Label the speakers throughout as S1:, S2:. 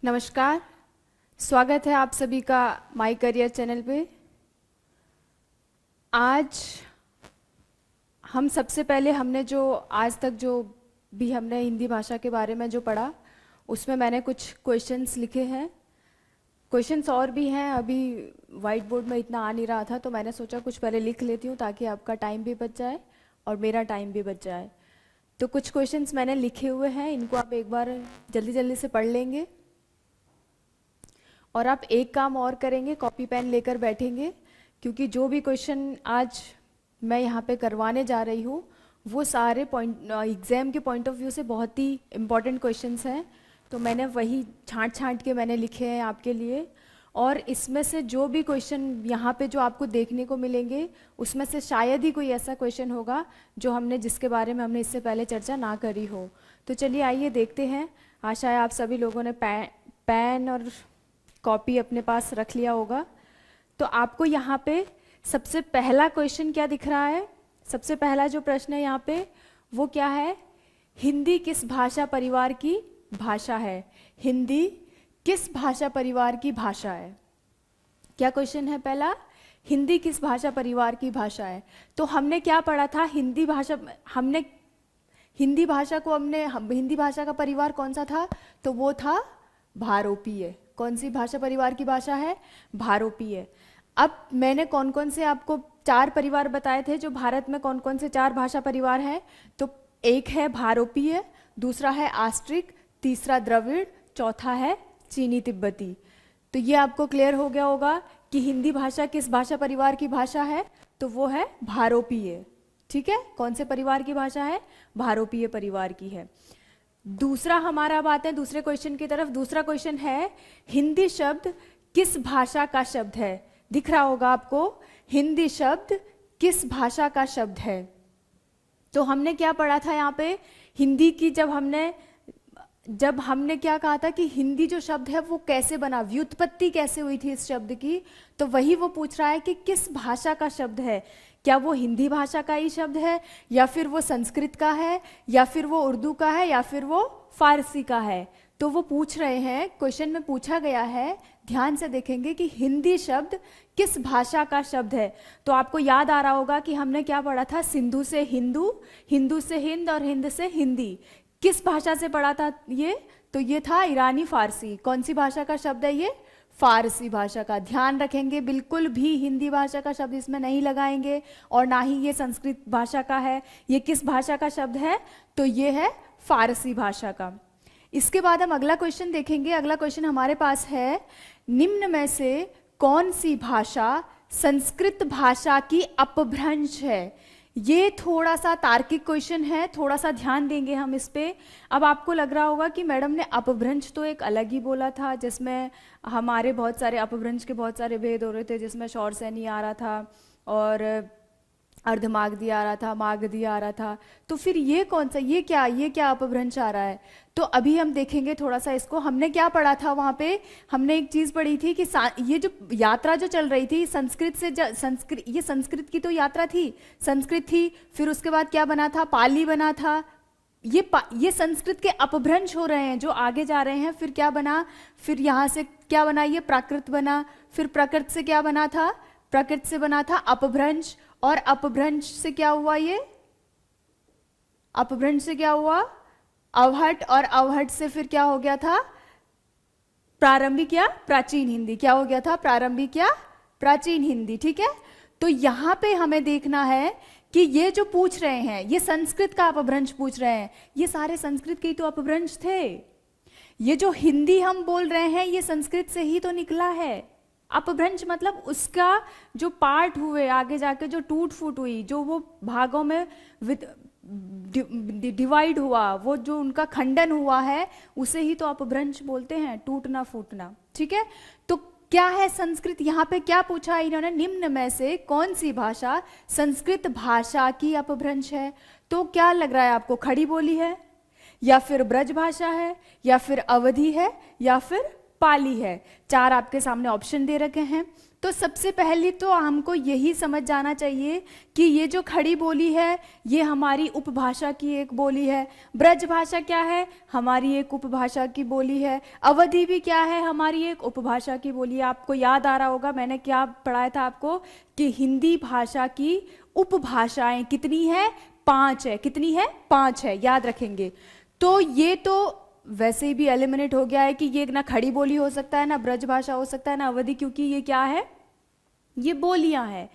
S1: नमस्कार, स्वागत है आप सभी का माई करियर चैनल पे। आज हम सबसे पहले हमने जो आज तक जो भी हमने हिंदी भाषा के बारे में जो पढ़ा उसमें मैंने कुछ क्वेश्चंस लिखे हैं। क्वेश्चंस और भी हैं, अभी वाइट बोर्ड में इतना आ नहीं रहा था तो मैंने सोचा कुछ पहले लिख लेती हूँ ताकि आपका टाइम भी बच जाए और मेरा टाइम भी बच जाए। तो कुछ क्वेश्चंस मैंने लिखे हुए हैं, इनको आप एक बार जल्दी जल्दी से पढ़ लेंगे और आप एक काम और करेंगे, कॉपी पेन लेकर बैठेंगे, क्योंकि जो भी क्वेश्चन आज मैं यहाँ पे करवाने जा रही हूँ वो सारे पॉइंट एग्ज़ाम के पॉइंट ऑफ व्यू से बहुत ही इम्पॉर्टेंट क्वेश्चंस हैं। तो मैंने वही छांट के मैंने लिखे हैं आपके लिए, और इसमें से जो भी क्वेश्चन यहाँ पे जो आपको देखने को मिलेंगे उसमें से शायद ही कोई ऐसा क्वेश्चन होगा जो जिसके बारे में हमने इससे पहले चर्चा ना करी हो। तो चलिए आइए देखते हैं। आशा है आप सभी लोगों ने पेन और कॉपी अपने पास रख लिया होगा। तो आपको यहाँ पे सबसे पहला क्वेश्चन क्या दिख रहा है? सबसे पहला जो प्रश्न है यहाँ पे वो क्या है? हिंदी किस भाषा परिवार की भाषा है? हिंदी किस भाषा परिवार की भाषा है? क्या क्वेश्चन है पहला? हिंदी किस भाषा परिवार की भाषा है? तो हमने क्या पढ़ा था? हिंदी भाषा हिंदी भाषा का परिवार कौन सा था? तो वो था भारोपीय। कौन सी भाषा परिवार की भाषा है? भारोपीय। अब मैंने कौन कौन से आपको 4 परिवार बताए थे जो भारत में कौन कौन से 4 भाषा परिवार हैं। तो एक है भारोपीय, दूसरा है आस्ट्रिक, तीसरा द्रविड़, चौथा है चीनी तिब्बती। तो ये आपको क्लियर हो गया होगा कि हिंदी भाषा किस भाषा परिवार की भाषा है? तो वो है भारोपीय। ठीक है, कौन से परिवार की भाषा है? भारोपीय परिवार की है। दूसरा हमारा अब आते हैं दूसरे क्वेश्चन की तरफ। दूसरा क्वेश्चन है हिंदी शब्द किस भाषा का शब्द है? दिख रहा होगा आपको, हिंदी शब्द किस भाषा का शब्द है। तो हमने क्या पढ़ा था यहाँ पे? हिंदी की जब हमने क्या कहा था कि हिंदी जो शब्द है वो कैसे बना, व्युत्पत्ति कैसे हुई थी इस शब्द की। तो वही वो पूछ रहा है कि किस भाषा का शब्द है। क्या वो हिंदी भाषा का ही शब्द है, या फिर वो संस्कृत का है, या फिर वो उर्दू का है, या फिर वो फारसी का है? तो वो पूछ रहे हैं, क्वेश्चन में पूछा गया है, ध्यान से देखेंगे कि हिंदी शब्द किस भाषा का शब्द है। तो आपको याद आ रहा होगा कि हमने क्या पढ़ा था? सिंधु से हिंदू, हिंदू से हिंद और हिंद से हिंदी। किस भाषा से पढ़ा था ये? तो ये था ईरानी फारसी। कौन सी भाषा का शब्द है ये? फारसी भाषा का। ध्यान रखेंगे, बिल्कुल भी हिंदी भाषा का शब्द इसमें नहीं लगाएंगे, और ना ही ये संस्कृत भाषा का है। ये किस भाषा का शब्द है? तो ये है फारसी भाषा का। इसके बाद हम अगला क्वेश्चन देखेंगे। अगला क्वेश्चन हमारे पास है, निम्न में से कौन सी भाषा संस्कृत भाषा की अपभ्रंश है? ये थोड़ा सा तार्किक क्वेश्चन है, थोड़ा सा ध्यान देंगे हम इस पे। अब आपको लग रहा होगा कि मैडम ने अपभ्रंश तो एक अलग ही बोला था, जिसमें हमारे बहुत सारे अपभ्रंश के बहुत सारे भेद हो रहे थे, जिसमें शौर सैनी आ रहा था और अर्धमागधी आ रहा था, मागधी आ रहा था। तो फिर ये कौन सा, ये क्या अपभ्रंश आ रहा है? तो अभी हम देखेंगे थोड़ा सा इसको। हमने क्या पढ़ा था वहाँ पे? हमने एक चीज़ पढ़ी थी कि ये जो यात्रा जो चल रही थी संस्कृत से, ये संस्कृत की तो यात्रा थी, संस्कृत थी, फिर उसके बाद क्या बना था? पाली बना था। ये संस्कृत के अपभ्रंश हो रहे हैं जो आगे जा रहे हैं। फिर क्या बना? फिर यहाँ से क्या बना? ये प्राकृत बना। फिर प्राकृत से क्या बना था? प्राकृत से बना था अपभ्रंश, और अपभ्रंश से क्या हुआ? ये अपभ्रंश से क्या हुआ? अवहट, और अवहट से फिर क्या हो गया था? प्रारंभिक या प्राचीन हिंदी। क्या हो गया था? प्रारंभिक या प्राचीन हिंदी। ठीक है, तो यहां पे हमें देखना है कि ये जो पूछ रहे हैं ये संस्कृत का अपभ्रंश पूछ रहे हैं। ये सारे संस्कृत के ही तो अपभ्रंश थे। ये जो हिंदी हम बोल रहे हैं ये संस्कृत से ही तो निकला है। अपभ्रंश मतलब उसका जो पार्ट हुए, आगे जाके जो टूट फूट हुई, जो वो भागों में डिवाइड हुआ, वो जो उनका खंडन हुआ है, उसे ही तो अपभ्रंश बोलते हैं, टूटना फूटना। ठीक है, तो क्या है संस्कृत? यहाँ पे क्या पूछा इन्होंने? निम्न में से कौन सी भाषा संस्कृत भाषा की अपभ्रंश है? तो क्या लग रहा है आपको? खड़ी बोली है, या फिर ब्रज भाषा है, या फिर अवधी है, या फिर पाली है? 4 आपके सामने ऑप्शन दे रखे हैं। तो तो सबसे पहले तो हमको यही समझ जाना चाहिए कि ये जो खड़ी बोली है ये हमारी उपभाषा की एक बोली है। ब्रज भाषा क्या है? हमारी एक उपभाषा की बोली है। अवधी भी क्या है? हमारी एक उपभाषा की बोली है। आपको याद आ रहा होगा मैंने क्या पढ़ाया था आपको कि हिंदी भाषा की उपभाषाएं कितनी है? 5 है। कितनी है? 5 है, याद रखेंगे। तो ये तो वैसे भी एलिमिनेट हो गया है कि ये ना खड़ी बोली हो सकता है, ना ब्रज भाषा हो सकता है, ना अवधि, क्योंकि ये क्या है? ये बोलियां हैं।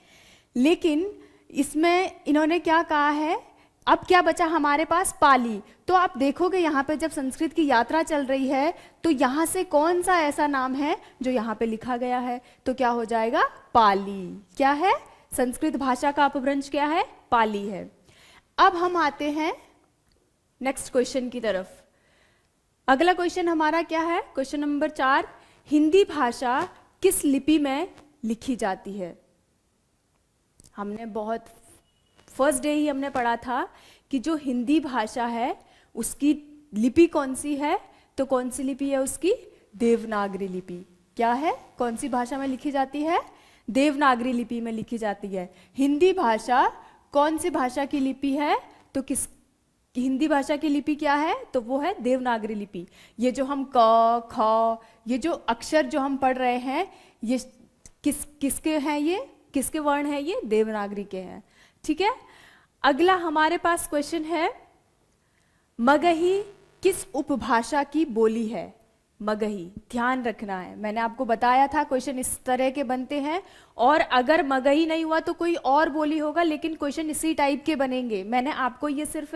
S1: लेकिन इसमें इन्होंने क्या कहा है? अब क्या बचा हमारे पास? पाली। तो आप देखोगे यहाँ पे जब संस्कृत की यात्रा चल रही है तो यहाँ से कौन सा ऐसा नाम है जो यहाँ पे लिखा गया है? तो क्या हो जाएगा? पाली। क्या है? संस्कृत भाषा का अपभ्रंश क्या है? पाली है। अब हम आते हैं नेक्स्ट क्वेश्चन की तरफ। अगला क्वेश्चन हमारा क्या है? क्वेश्चन नंबर 4, हिंदी भाषा किस लिपि में लिखी जाती है? हमने बहुत फर्स्ट डे ही हमने पढ़ा था कि जो हिंदी भाषा है उसकी लिपि कौन सी है? तो कौन सी लिपि है उसकी? देवनागरी लिपि। क्या है? कौन सी भाषा में लिखी जाती है? देवनागरी लिपि में लिखी जाती है। हिंदी भाषा कौन सी भाषा की लिपि है? तो किस हिंदी भाषा की लिपि क्या है? तो वो है देवनागरी लिपि। ये जो हम क ख ये जो अक्षर जो हम पढ़ रहे हैं ये किसके हैं? ये किसके वर्ण हैं? ये देवनागरी के हैं। ठीक है। अगला हमारे पास क्वेश्चन है, मगही किस उपभाषा की बोली है? मगही, ध्यान रखना है, मैंने आपको बताया था क्वेश्चन इस तरह के बनते हैं, और अगर मगही नहीं हुआ तो कोई और बोली होगा, लेकिन क्वेश्चन इसी टाइप के बनेंगे। मैंने आपको ये सिर्फ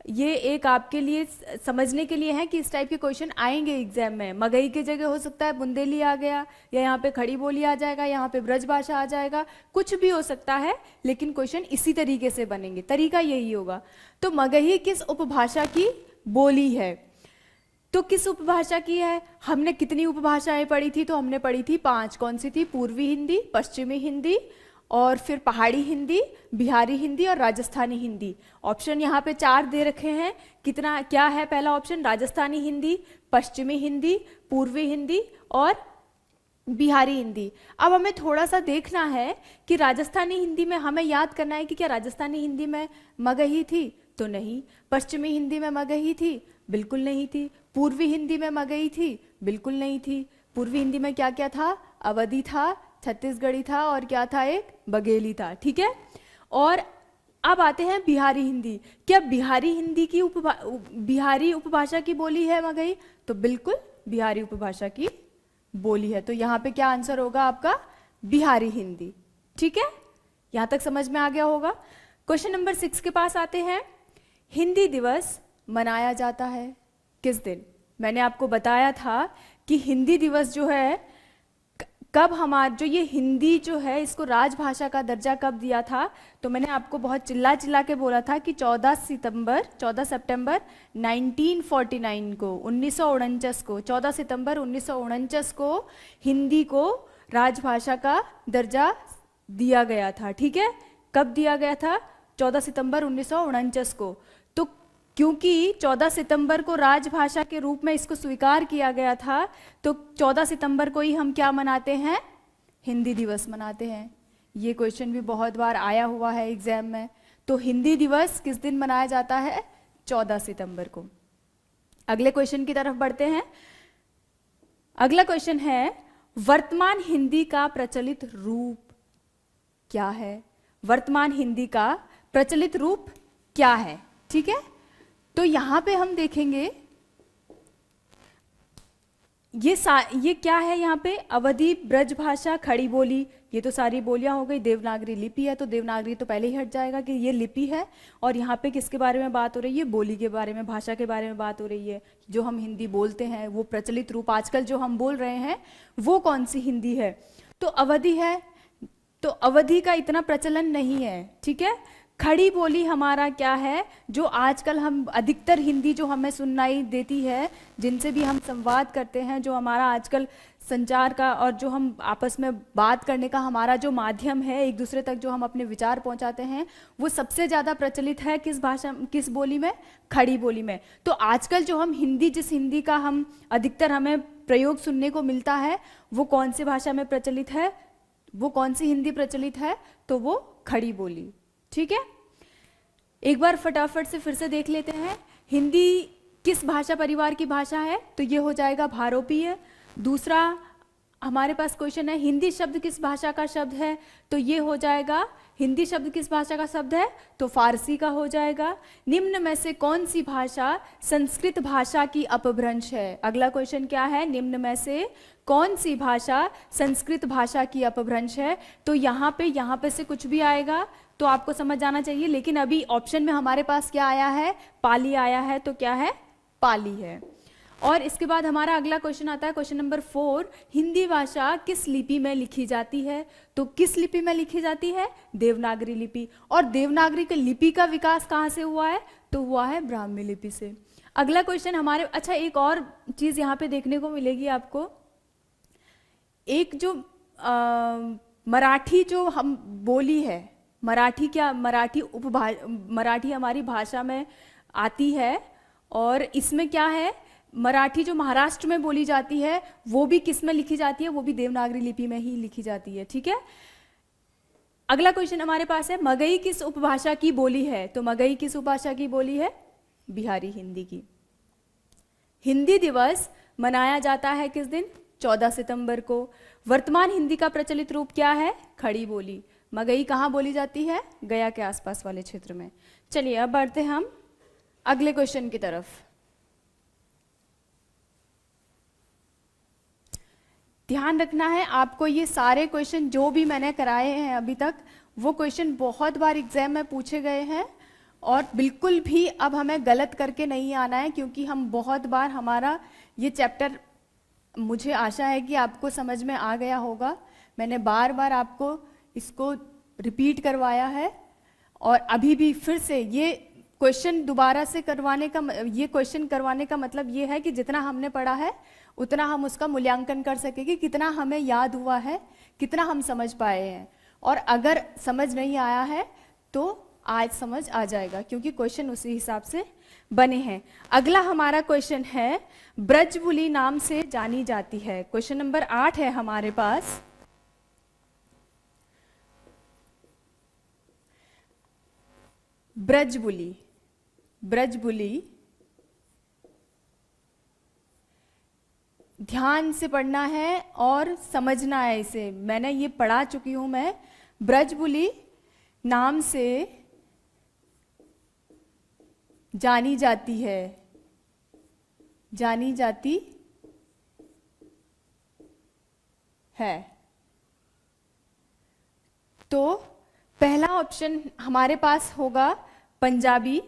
S1: एक आपके लिए समझने के लिए है कि इस टाइप के क्वेश्चन आएंगे एग्जाम में। मगही की जगह हो सकता है बुंदेली आ गया, या यहाँ पे खड़ी बोली आ जाएगा, यहाँ पे ब्रज भाषा आ जाएगा, कुछ भी हो सकता है, लेकिन क्वेश्चन इसी तरीके से बनेंगे, तरीका यही होगा। तो मगही किस उपभाषा की बोली है? तो किस उपभाषा की है? हमने कितनी उपभाषाएं पढ़ी थी? तो हमने पढ़ी थी 5। कौन सी थी? पूर्वी हिंदी, पश्चिमी हिंदी, और फिर पहाड़ी हिंदी, बिहारी हिंदी और राजस्थानी हिंदी। ऑप्शन यहाँ पे 4 दे रखे हैं। कितना क्या है पहला ऑप्शन? राजस्थानी हिंदी, पश्चिमी हिंदी, पूर्वी हिंदी और बिहारी हिंदी। अब हमें थोड़ा सा देखना है कि राजस्थानी हिंदी में हमें याद करना है कि क्या राजस्थानी हिंदी में मगही थी? तो नहीं। पश्चिमी हिंदी में मगही थी? बिल्कुल नहीं थी। पूर्वी हिंदी में मगही थी? बिल्कुल नहीं थी। पूर्वी हिंदी में क्या क्या था? अवधी था, छत्तीसगढ़ी था, और क्या था? एक बघेली था। ठीक है। और अब आते हैं बिहारी हिंदी। क्या बिहारी हिंदी की बिहारी उपभाषा की बोली है मगही? तो बिल्कुल बिहारी उपभाषा की बोली है। तो यहाँ पे क्या आंसर होगा आपका? बिहारी हिंदी। ठीक है, यहाँ तक समझ में आ गया होगा। क्वेश्चन नंबर 6 के पास आते हैं। हिंदी दिवस मनाया जाता है किस दिन? मैंने आपको बताया था कि हिंदी दिवस जो है कब जो ये हिंदी जो है इसको राजभाषा का दर्जा कब दिया था? तो मैंने आपको बहुत चिल्ला चिल्ला के बोला था कि 14 सितंबर 1949 को, 1949 को, 14 सितंबर 1949 को हिंदी को राजभाषा का दर्जा दिया गया था। ठीक है, कब दिया गया था? 14 सितंबर 1949 को। तो क्योंकि 14 सितंबर को राजभाषा के रूप में इसको स्वीकार किया गया था, तो 14 सितंबर को ही हम क्या मनाते हैं? हिंदी दिवस मनाते हैं। ये क्वेश्चन भी बहुत बार आया हुआ है एग्जाम में। तो हिंदी दिवस किस दिन मनाया जाता है? 14 सितंबर को। अगले क्वेश्चन की तरफ बढ़ते हैं। अगला क्वेश्चन है, वर्तमान हिंदी का प्रचलित रूप क्या है? वर्तमान हिंदी का प्रचलित रूप क्या है? ठीक है, तो यहां पे हम देखेंगे ये क्या है? यहाँ पे अवधी, ब्रज भाषा, खड़ी बोली, ये तो सारी बोलियां हो गई। देवनागरी लिपि है, तो देवनागरी तो पहले ही हट जाएगा कि ये लिपि है। और यहाँ पे किसके बारे में बात हो रही है? बोली के बारे में, भाषा के बारे में बात हो रही है। जो हम हिंदी बोलते हैं वो प्रचलित रूप आजकल जो हम बोल रहे हैं वो कौन सी हिंदी है? तो अवधी है। तो अवधी का इतना प्रचलन नहीं है। ठीक है, खड़ी बोली हमारा क्या है? जो आजकल हम अधिकतर हिंदी जो हमें सुनाई देती है, जिनसे भी हम संवाद करते हैं, जो हमारा आजकल संचार का और जो हम आपस में बात करने का हमारा जो माध्यम है, एक दूसरे तक जो हम अपने विचार पहुंचाते हैं, वो सबसे ज़्यादा प्रचलित है किस भाषा, किस बोली में? खड़ी बोली में। तो आजकल जो हम हिंदी, जिस हिंदी का हम अधिकतर हमें प्रयोग सुनने को मिलता है, वो कौन सी भाषा में प्रचलित है? वो कौन सी हिंदी प्रचलित है? तो वो खड़ी बोली। ठीक है, एक बार फटाफट से फिर से देख लेते हैं। हिंदी किस भाषा परिवार की भाषा है? तो ये हो जाएगा भारोपीय। दूसरा हमारे पास क्वेश्चन है, हिंदी शब्द किस भाषा का शब्द है? तो ये हो जाएगा, हिंदी शब्द किस भाषा का शब्द है? तो फारसी का हो जाएगा। निम्न में से कौन सी भाषा संस्कृत भाषा की अपभ्रंश है? अगला क्वेश्चन क्या है, निम्न में से कौन सी भाषा संस्कृत भाषा की अपभ्रंश है? तो यहाँ पे से कुछ भी आएगा तो आपको समझ जाना चाहिए, लेकिन अभी ऑप्शन में हमारे पास क्या आया है? पाली आया है, तो क्या है? पाली है। और इसके बाद हमारा अगला क्वेश्चन आता है, क्वेश्चन नंबर 4, हिंदी भाषा किस लिपि में लिखी जाती है? तो किस लिपि में लिखी जाती है? देवनागरी लिपि। और देवनागरी की लिपि का विकास कहाँ से हुआ है? तो हुआ है ब्राह्मी लिपि से। अगला क्वेश्चन हमारे, अच्छा एक और चीज यहाँ पे देखने को मिलेगी आपको, एक जो मराठी जो हम बोली है, मराठी क्या, मराठी हमारी भाषा में आती है, और इसमें क्या है, मराठी जो महाराष्ट्र में बोली जाती है वो भी किस में लिखी जाती है? वो भी देवनागरी लिपि में ही लिखी जाती है। ठीक है, अगला क्वेश्चन हमारे पास है, मगही किस उपभाषा की बोली है? तो मगही किस उपभाषा की बोली है? बिहारी हिंदी की। हिंदी दिवस मनाया जाता है किस दिन? 14 सितंबर को। वर्तमान हिंदी का प्रचलित रूप क्या है? खड़ी बोली। मगही कहाँ बोली जाती है? गया के आसपास वाले क्षेत्र में। चलिए अब बढ़ते हम अगले क्वेश्चन की तरफ। ध्यान रखना है आपको, ये सारे क्वेश्चन जो भी मैंने कराए हैं अभी तक, वो क्वेश्चन बहुत बार एग्जाम में पूछे गए हैं, और बिल्कुल भी अब हमें गलत करके नहीं आना है, क्योंकि हम बहुत बार, हमारा ये चैप्टर मुझे आशा है कि आपको समझ में आ गया होगा। मैंने बार बार आपको इसको रिपीट करवाया है, और अभी भी फिर से ये क्वेश्चन दोबारा से करवाने का, ये क्वेश्चन करवाने का मतलब ये है कि जितना हमने पढ़ा है उतना हम उसका मूल्यांकन कर सकेंगे, कितना हमें याद हुआ है, कितना हम समझ पाए हैं। और अगर समझ नहीं आया है तो आज समझ आ जाएगा, क्योंकि क्वेश्चन उसी हिसाब से बने हैं। अगला हमारा क्वेश्चन है, ब्रजबुली नाम से जानी जाती है। क्वेश्चन नंबर 8 है हमारे पास। ब्रजबुली, ब्रजबुली ध्यान से पढ़ना है और समझना है इसे। मैंने ये पढ़ा चुकी हूं मैं। ब्रजबुली नाम से जानी जाती है, जानी जाती है। तो पहला ऑप्शन हमारे पास होगा पंजाबी।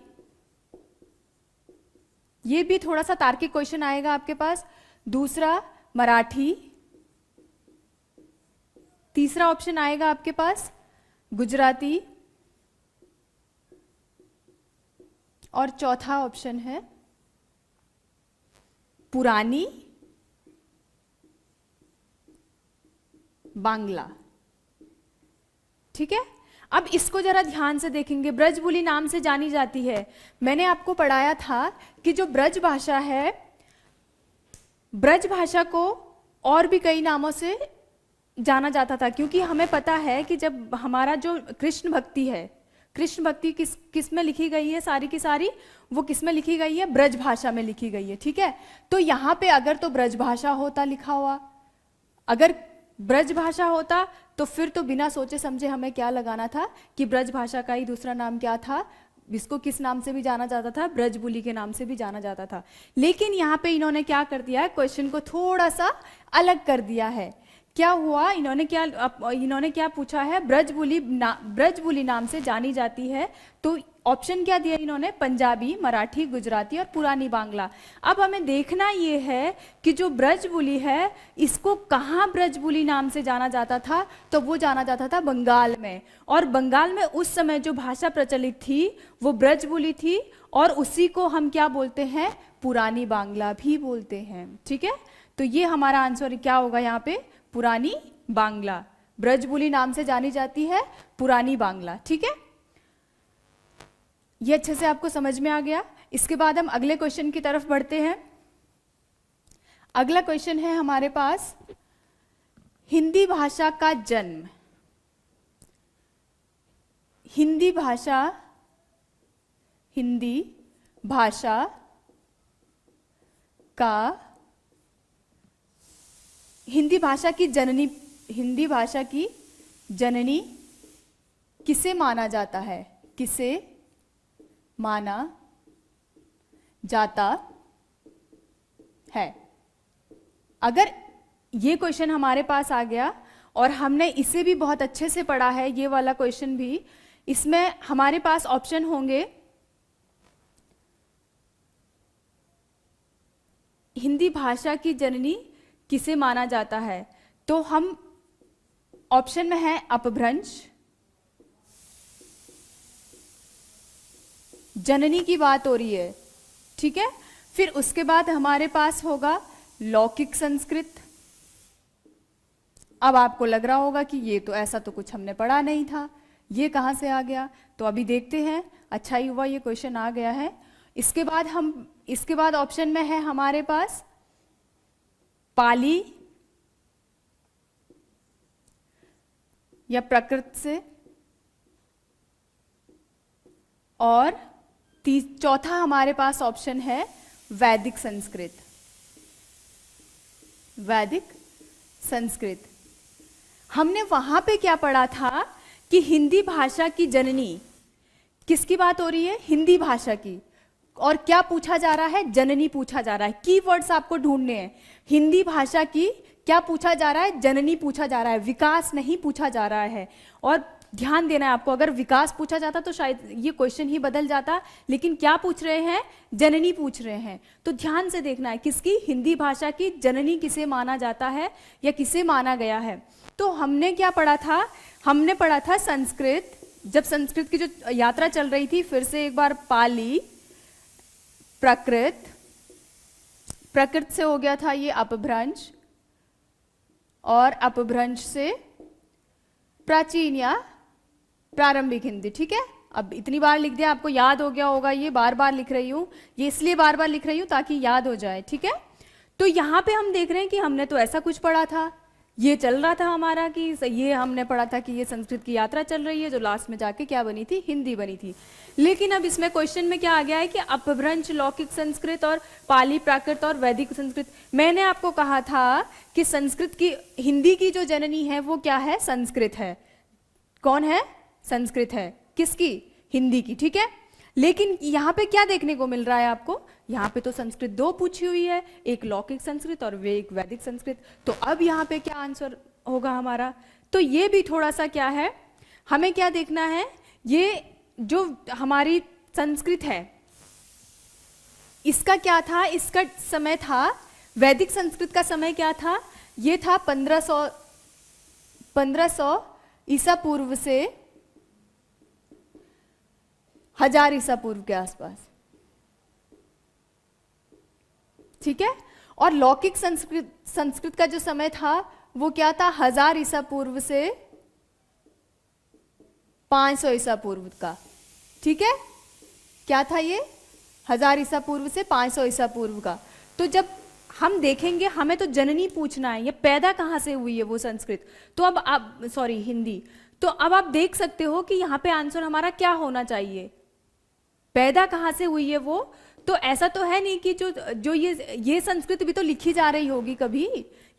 S1: ये भी थोड़ा सा तार्किक क्वेश्चन आएगा आपके पास। दूसरा मराठी। तीसरा ऑप्शन आएगा आपके पास गुजराती, और चौथा ऑप्शन है पुरानी बांग्ला। ठीक है, अब इसको जरा ध्यान से देखेंगे। ब्रजबुली नाम से जानी जाती है, मैंने आपको पढ़ाया था कि जो ब्रज भाषा है, ब्रज भाषा को और भी कई नामों से जाना जाता था, क्योंकि हमें पता है कि जब हमारा जो कृष्ण भक्ति है, कृष्ण भक्ति किस में लिखी गई है? सारी की सारी वो किस में लिखी गई है? ब्रज भाषा में लिखी गई है। ठीक है, तो यहाँ पे अगर तो ब्रज भाषा होता लिखा हुआ, अगर ब्रज भाषा होता तो फिर तो बिना सोचे समझे हमें क्या लगाना था कि ब्रज भाषा का ही दूसरा नाम क्या था, इसको किस नाम से भी जाना जाता था? ब्रजबुली के नाम से भी जाना जाता था। लेकिन यहाँ पे इन्होंने क्या कर दिया है, क्वेश्चन को थोड़ा सा अलग कर दिया है। क्या हुआ, इन्होंने क्या पूछा है? ब्रजबुली नाम से जानी जाती है। तो ऑप्शन क्या दिया इन्होंने? पंजाबी, मराठी, गुजराती और पुरानी बांग्ला। अब हमें देखना ये है कि जो ब्रजबुली है, इसको कहाँ ब्रजबुली नाम से जाना जाता था? तो वो जाना जाता था बंगाल में, और बंगाल में उस समय जो भाषा प्रचलित थी वो ब्रजबुली थी, और उसी को हम क्या बोलते हैं? पुरानी बांग्ला भी बोलते हैं। ठीक है, तो ये हमारा आंसर क्या होगा यहाँ पे? पुरानी बांग्ला। ब्रजबुली नाम से जानी जाती है पुरानी बांग्ला। ठीक है, ये अच्छे से आपको समझ में आ गया। इसके बाद हम अगले क्वेश्चन की तरफ बढ़ते हैं। अगला क्वेश्चन है हमारे पास, हिंदी भाषा का जन्म। हिंदी भाषा का हिंदी भाषा की जननी किसे माना जाता है? किसे माना जाता है? अगर ये क्वेश्चन हमारे पास आ गया और हमने इसे भी बहुत अच्छे से पढ़ा है, ये वाला क्वेश्चन भी, इसमें हमारे पास ऑप्शन होंगे हिंदी भाषा की जननी किसे माना जाता है, तो हम ऑप्शन में है अपभ्रंश, जननी की बात हो रही है, ठीक है। फिर उसके बाद हमारे पास होगा लौकिक संस्कृत। अब आपको लग रहा होगा कि ये तो ऐसा तो कुछ हमने पढ़ा नहीं था, ये कहाँ से आ गया? तो अभी देखते हैं, अच्छा ही हुआ ये क्वेश्चन आ गया है। इसके बाद ऑप्शन में है हमारे पास पाली या प्रकृत से, और चौथा हमारे पास ऑप्शन है वैदिक संस्कृत। वैदिक संस्कृत हमने वहां पे क्या पढ़ा था कि हिंदी भाषा की जननी, किसकी बात हो रही है? हिंदी भाषा की। और क्या पूछा जा रहा है? जननी पूछा जा रहा है। कीवर्ड्स आपको ढूंढने हैं। हिंदी भाषा की क्या पूछा जा रहा है? जननी पूछा जा रहा है, विकास नहीं पूछा जा रहा है। और ध्यान देना है आपको, अगर विकास पूछा जाता तो शायद ये क्वेश्चन ही बदल जाता, लेकिन क्या पूछ रहे हैं? जननी पूछ रहे हैं। तो ध्यान से देखना है, किसकी? हिंदी भाषा की जननी किसे माना जाता है या किसे माना गया है। तो हमने क्या पढ़ा था? हमने पढ़ा था संस्कृत। जब संस्कृत की जो यात्रा चल रही थी, फिर से एक बार पाली, प्रकृत से हो गया था ये अपभ्रंश, और अपभ्रंश से प्राचीन या प्रारंभिक हिंदी, ठीक है। अब इतनी बार लिख दिया, आपको याद हो गया होगा। ये बार बार लिख रही हूँ, ये इसलिए बार बार लिख रही हूँ ताकि याद हो जाए, ठीक है। तो यहाँ पे हम देख रहे हैं कि हमने तो ऐसा कुछ पढ़ा था, ये चल रहा था हमारा कि ये हमने पढ़ा था कि ये संस्कृत की यात्रा चल रही है, जो लास्ट में जाके क्या बनी थी? हिंदी बनी थी। लेकिन अब इसमें क्वेश्चन में क्या आ गया है कि अपभ्रंश, लौकिक संस्कृत और पाली प्राकृत और वैदिक संस्कृत। मैंने आपको कहा था कि संस्कृत की, हिंदी की जो जननी है वो क्या है? संस्कृत है। कौन है? संस्कृत है। किसकी? हिंदी की, ठीक है। लेकिन यहाँ पे क्या देखने को मिल रहा है आपको? यहाँ पे तो संस्कृत दो पूछी हुई है, एक लौकिक संस्कृत और वे एक वैदिक संस्कृत। तो अब यहाँ पे क्या आंसर होगा हमारा? तो ये भी थोड़ा सा क्या है, हमें क्या देखना है, ये जो हमारी संस्कृत है इसका क्या था? इसका समय था, वैदिक संस्कृत का समय क्या था? ये था 1500 ईसा पूर्व से 1000 ईसा पूर्व के आसपास, ठीक है। और लौकिक संस्कृत का जो समय था वो क्या था? 1000 ईसा पूर्व से 500 ईसा पूर्व का, ठीक है। क्या था ये? 1000 ईसा पूर्व से 500 ईसा पूर्व का। तो जब हम देखेंगे, हमें तो जननी पूछना है, ये पैदा कहाँ से हुई है वो संस्कृत। तो अब आप हिंदी। तो अब आप देख सकते हो कि यहाँ पे आंसर हमारा क्या होना चाहिए? पैदा कहाँ से हुई है वो। तो ऐसा तो है नहीं कि जो ये संस्कृत भी तो लिखी जा रही होगी कभी।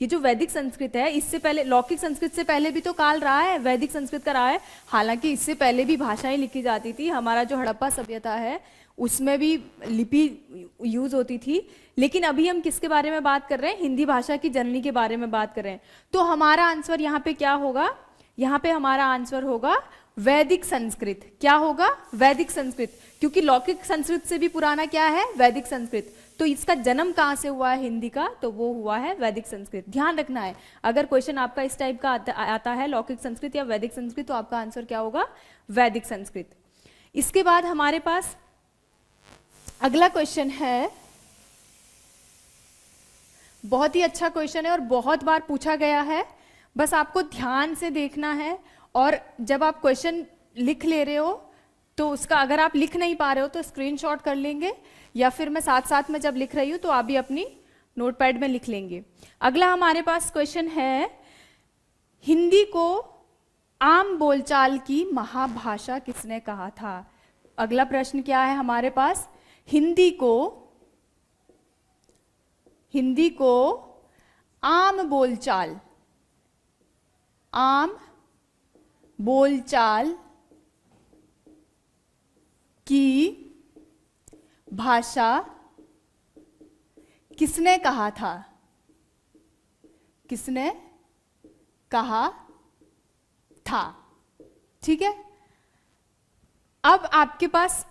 S1: ये जो वैदिक संस्कृत है, इससे पहले लौकिक संस्कृत से पहले भी तो काल रहा है, वैदिक संस्कृत का रहा है। हालांकि इससे पहले भी भाषाएं लिखी जाती थी। हमारा जो हड़प्पा सभ्यता है उसमें भी लिपि यूज होती थी। लेकिन अभी हम किसके बारे में बात कर रहे हैं? हिंदी भाषा की जननी के बारे में बात कर रहे हैं। तो हमारा आंसर यहाँ पे क्या होगा? यहाँ पे हमारा आंसर होगा वैदिक संस्कृत। क्या होगा? वैदिक संस्कृत, क्योंकि लौकिक संस्कृत से भी पुराना क्या है? वैदिक संस्कृत। तो इसका जन्म कहाँ से हुआ है हिंदी का? तो वो हुआ है वैदिक संस्कृत। ध्यान रखना है, अगर क्वेश्चन आपका इस टाइप का आता है, लौकिक संस्कृत या वैदिक संस्कृत, तो आपका आंसर क्या होगा? वैदिक संस्कृत। इसके बाद हमारे पास अगला क्वेश्चन है, बहुत ही अच्छा क्वेश्चन है और बहुत बार पूछा गया है। बस आपको ध्यान से देखना है, और जब आप क्वेश्चन लिख ले रहे हो तो उसका, अगर आप लिख नहीं पा रहे हो तो स्क्रीनशॉट कर लेंगे, या फिर मैं साथ साथ में जब लिख रही हूं तो आप भी अपनी नोटपैड में लिख लेंगे। अगला हमारे पास क्वेश्चन है, हिंदी को आम बोलचाल की महाभाषा किसने कहा था? अगला प्रश्न क्या है हमारे पास? हिंदी को आम बोलचाल की भाषा किसने कहा था? किसने कहा था? ठीक है, अब आपके पास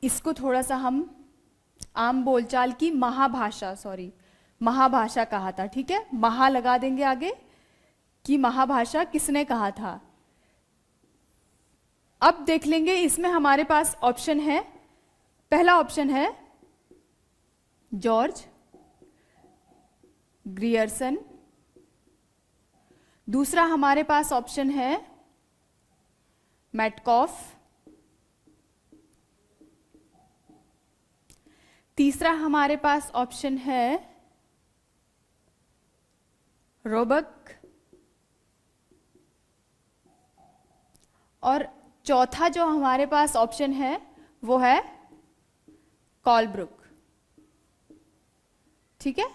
S1: इसको थोड़ा सा हम आम बोलचाल की महाभाषा कहा था, ठीक है, महा लगा देंगे आगे कि महाभाषा किसने कहा था। अब देख लेंगे, इसमें हमारे पास ऑप्शन है, पहला ऑप्शन है जॉर्ज ग्रियर्सन, दूसरा हमारे पास ऑप्शन है मैटकॉफ, तीसरा हमारे पास ऑप्शन है रोबक, और चौथा जो हमारे पास ऑप्शन है वो है कॉलब्रुक। ठीक है,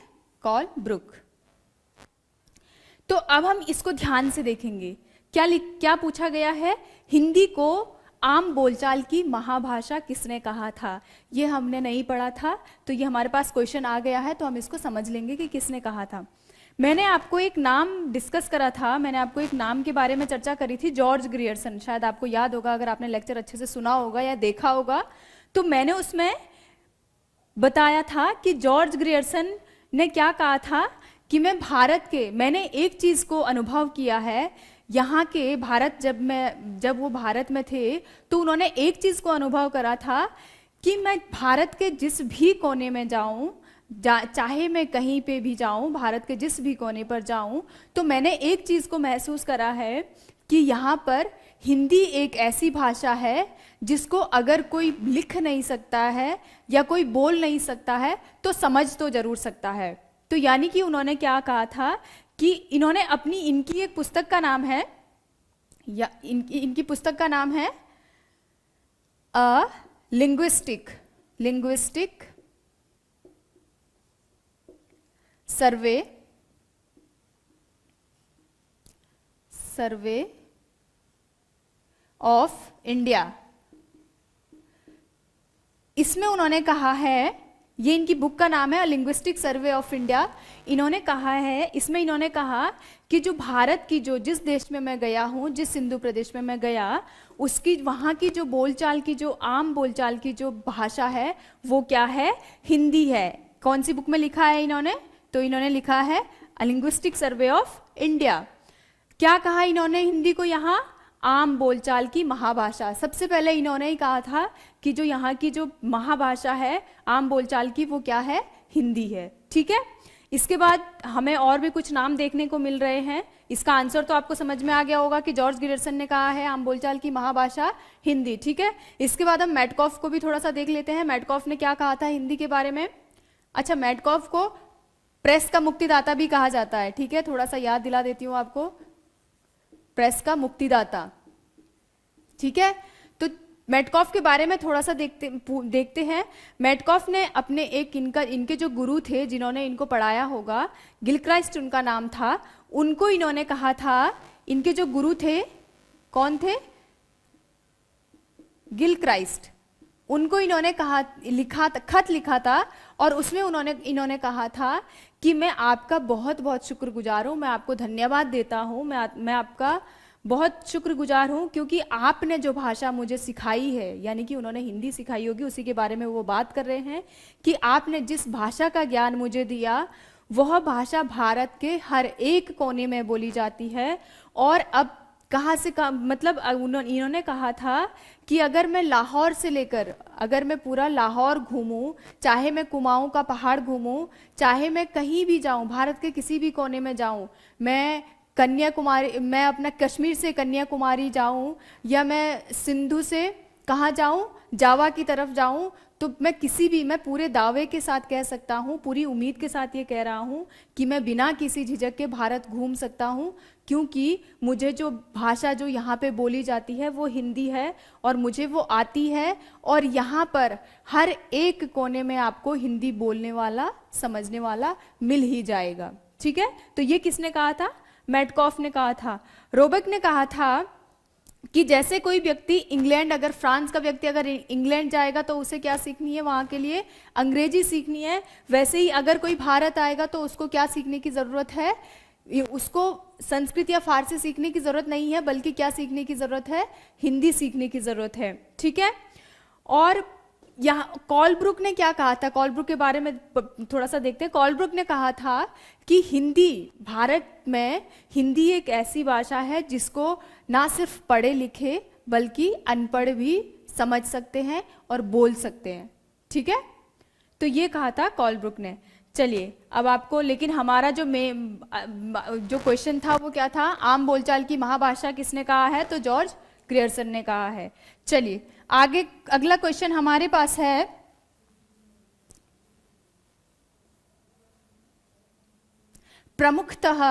S1: कॉलब्रुक। तो अब हम इसको ध्यान से देखेंगे, क्या पूछा गया है? हिंदी को आम बोलचाल की महाभाषा किसने कहा था? ये हमने नहीं पढ़ा था, तो ये हमारे पास क्वेश्चन आ गया है, तो हम इसको समझ लेंगे कि किसने कहा था। मैंने आपको एक नाम डिस्कस करा था, मैंने आपको एक नाम के बारे में चर्चा करी थी, जॉर्ज ग्रियर्सन। शायद आपको याद होगा, अगर आपने लेक्चर अच्छे से सुना होगा या देखा होगा, तो मैंने उसमें बताया था कि जॉर्ज ग्रियर्सन ने क्या कहा था कि मैंने एक चीज़ को अनुभव किया है यहाँ के जब वो भारत में थे, तो उन्होंने एक चीज़ को अनुभव करा था कि मैं भारत के जिस भी कोने में जाऊँ, चाहे मैं कहीं पे भी जाऊँ, भारत के जिस भी कोने पर जाऊँ, तो मैंने एक चीज़ को महसूस करा है कि यहाँ पर हिंदी एक ऐसी भाषा है जिसको अगर कोई लिख नहीं सकता है या कोई बोल नहीं सकता है तो समझ तो जरूर सकता है। तो यानी कि उन्होंने क्या कहा था कि इन्होंने इनकी एक पुस्तक का नाम है, या इनकी पुस्तक का नाम है अ लिंग्विस्टिक सर्वे ऑफ इंडिया। इसमें उन्होंने कहा है, ये इनकी बुक का नाम है लिंग्विस्टिक सर्वे ऑफ इंडिया। इन्होंने कहा है, इसमें इन्होंने कहा कि जो भारत की जिस देश में मैं गया हूँ, जिस सिंधु प्रदेश में मैं गया, उसकी वहाँ की जो बोलचाल की, जो आम बोलचाल की जो भाषा है वो क्या है? हिंदी है। कौन सी बुक में लिखा है इन्होंने? तो इन्होंने लिखा है लिंग्विस्टिक सर्वे ऑफ इंडिया। क्या कहा इन्होंने हिंदी को यहाँ? आम बोलचाल की महाभाषा। सबसे पहले इन्होंने ही कहा था कि जो यहाँ की जो महाभाषा है आम बोलचाल की, वो क्या है? हिंदी है। ठीक है, इसके बाद हमें और भी कुछ नाम देखने को मिल रहे हैं। इसका आंसर तो आपको समझ में आ गया होगा कि जॉर्ज ग्रियर्सन ने कहा है आम बोलचाल की महाभाषा हिंदी। ठीक है, इसके बाद हम मैटकॉफ को भी थोड़ा सा देख लेते हैं। मैटकॉफ ने क्या कहा था हिंदी के बारे में? अच्छा, मैटकॉफ को प्रेस का मुक्तिदाता भी कहा जाता है। ठीक है, थोड़ा सा याद दिला देती हूँ आपको, प्रेस का मुक्तिदाता। ठीक है, तो मैटकॉफ के बारे में थोड़ा सा देखते हैं। मैटकॉफ ने अपने इनके जो गुरु थे, जिन्होंने इनको पढ़ाया होगा, गिलक्राइस्ट उनका नाम था, उनको इन्होंने कहा था, इनके जो गुरु थे, कौन थे? गिलक्राइस्ट। उनको इन्होंने खत लिखा था, और उसमें इन्होंने कहा था कि मैं आपका बहुत बहुत शुक्रगुजार हूँ, मैं आपको धन्यवाद देता हूँ, मैं आपका बहुत शुक्रगुजार हूँ, क्योंकि आपने जो भाषा मुझे सिखाई है, यानी कि उन्होंने हिंदी सिखाई होगी, उसी के बारे में वो बात कर रहे हैं कि आपने जिस भाषा का ज्ञान मुझे दिया, वह भाषा भारत के हर एक कोने में बोली जाती है। और अब मतलब इन्होंने कहा था कि अगर मैं लाहौर से लेकर, अगर मैं पूरा लाहौर घूमूं, चाहे मैं कुमाऊं का पहाड़ घूमूं, चाहे मैं कहीं भी जाऊं, भारत के किसी भी कोने में जाऊं, मैं अपना कश्मीर से कन्याकुमारी जाऊं, या मैं सिंधु से कहाँ जाऊं, जावा की तरफ जाऊं, तो मैं पूरे दावे के साथ कह सकता हूँ, पूरी उम्मीद के साथ ये कह रहा हूँ कि मैं बिना किसी झिझक के भारत घूम सकता हूँ, क्योंकि मुझे जो भाषा जो यहाँ पे बोली जाती है वो हिंदी है और मुझे वो आती है, और यहाँ पर हर एक कोने में आपको हिंदी बोलने वाला, समझने वाला मिल ही जाएगा। ठीक है, तो ये किसने कहा था? मेटकॉफ ने कहा था। रोबेक ने कहा था कि जैसे कोई व्यक्ति इंग्लैंड, अगर फ्रांस का व्यक्ति अगर इंग्लैंड जाएगा तो उसे क्या सीखनी है? वहाँ के लिए अंग्रेजी सीखनी है। वैसे ही अगर कोई भारत आएगा तो उसको क्या सीखने की ज़रूरत है? उसको संस्कृत या फारसी सीखने की ज़रूरत नहीं है, बल्कि क्या सीखने की ज़रूरत है? हिंदी सीखने की ज़रूरत है। ठीक है, और यहाँ कॉलब्रुक ने क्या कहा था? कॉलब्रुक के बारे में थोड़ा सा देखते हैं। कॉलब्रुक ने कहा था कि हिंदी, भारत में हिंदी एक ऐसी भाषा है जिसको ना सिर्फ पढ़े लिखे बल्कि अनपढ़ भी समझ सकते हैं और बोल सकते हैं। ठीक है, तो ये कहा था कॉलब्रुक ने। चलिए अब आपको, लेकिन हमारा जो क्वेश्चन था वो क्या था? आम बोलचाल की महाभाषा किसने कहा है? तो जॉर्ज ग्रियर्सन ने कहा है। चलिए आगे, अगला क्वेश्चन हमारे पास है, प्रमुखतः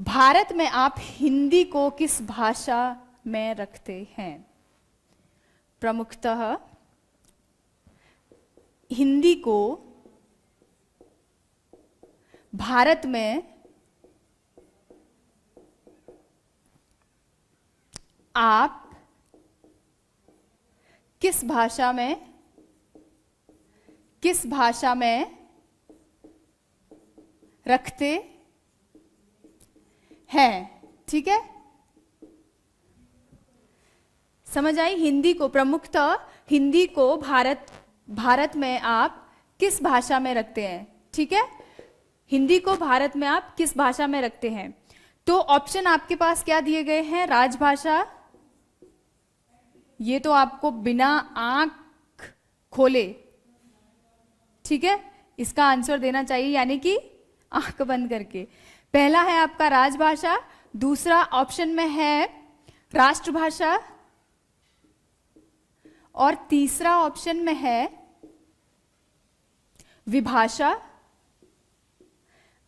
S1: भारत में आप हिंदी को किस भाषा में रखते हैं? प्रमुखतः हिंदी को भारत में आप किस भाषा में रखते हैं? ठीक है, समझ आई? हिंदी को, प्रमुखतः हिंदी को भारत में आप किस भाषा में रखते हैं? ठीक है, हिंदी को भारत में आप किस भाषा में रखते हैं? तो ऑप्शन आपके पास क्या दिए गए हैं? राजभाषा, ये तो आपको बिना आंख खोले, ठीक है, इसका आंसर देना चाहिए, यानी कि आंख बंद करके। पहला है आपका राजभाषा, दूसरा ऑप्शन में है राष्ट्रभाषा, और तीसरा ऑप्शन में है विभाषा।